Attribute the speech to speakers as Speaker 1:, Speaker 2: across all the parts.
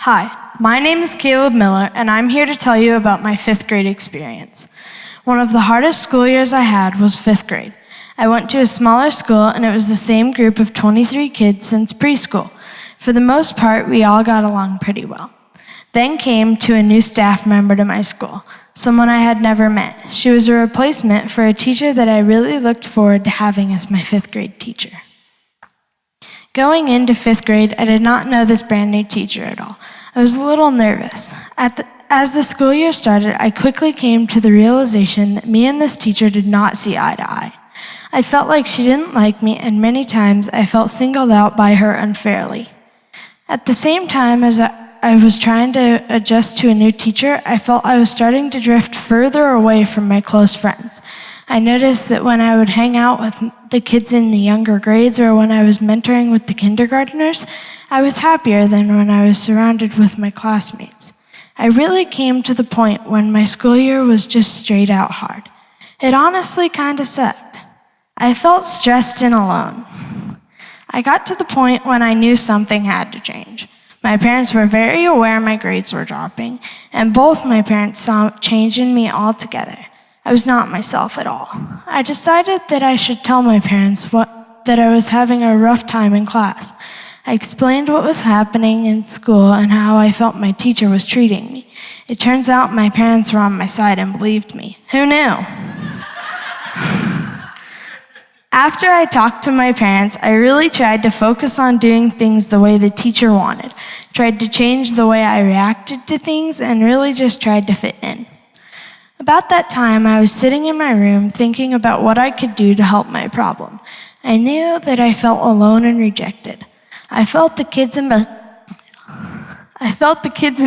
Speaker 1: Hi, my name is Kaleb Miller, and I'm here to tell you about my fifth grade experience. One of the hardest school years I had was fifth grade. I went to a smaller school, and it was the same group of 23 kids since preschool. For the most part, we all got along pretty well. Then came to a new staff member to my school, someone I had never met. She was a replacement for a teacher that I really looked forward to having as my fifth grade teacher. Going into fifth grade, I did not know this brand new teacher at all. I was a little nervous. As the school year started, I quickly came to the realization that me and this teacher did not see eye to eye. I felt like she didn't like me, and many times I felt singled out by her unfairly. At the same time as I was trying to adjust to a new teacher, I felt I was starting to drift further away from my close friends. I noticed that when I would hang out with the kids in the younger grades or when I was mentoring with the kindergartners, I was happier than when I was surrounded with my classmates. I really came to the point when my school year was just straight out hard. It honestly kind of sucked. I felt stressed and alone. I got to the point when I knew something had to change. My parents were very aware my grades were dropping, and both my parents saw a change in me altogether. I was not myself at all. I decided that I should tell my parents that I was having a rough time in class. I explained what was happening in school and how I felt my teacher was treating me. It turns out my parents were on my side and believed me. Who knew? After I talked to my parents, I really tried to focus on doing things the way the teacher wanted, tried to change the way I reacted to things, and really just tried to fit in. About that time, I was sitting in my room thinking about what I could do to help my problem. I knew that I felt alone and rejected. I felt the kids in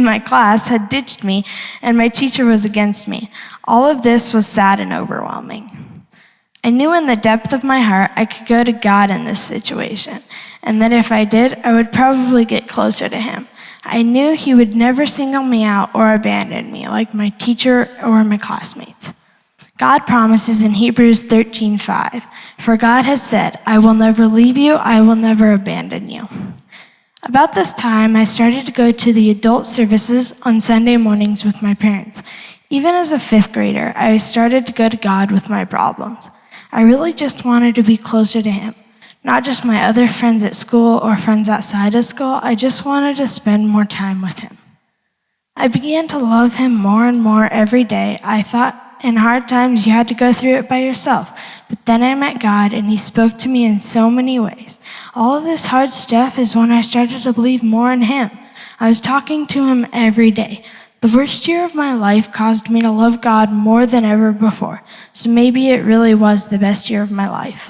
Speaker 1: my class had ditched me, and my teacher was against me. All of this was sad and overwhelming. I knew in the depth of my heart I could go to God in this situation, and that if I did, I would probably get closer to Him. I knew He would never single me out or abandon me like my teacher or my classmates. God promises in Hebrews 13:5, "For God has said, I will never leave you, I will never abandon you." About this time, I started to go to the adult services on Sunday mornings with my parents. Even as a fifth grader, I started to go to God with my problems. I really just wanted to be closer to Him. Not just my other friends at school or friends outside of school, I just wanted to spend more time with Him. I began to love Him more and more every day. I thought in hard times you had to go through it by yourself, but then I met God and He spoke to me in so many ways. All of this hard stuff is when I started to believe more in Him. I was talking to Him every day. The worst year of my life caused me to love God more than ever before, so maybe it really was the best year of my life.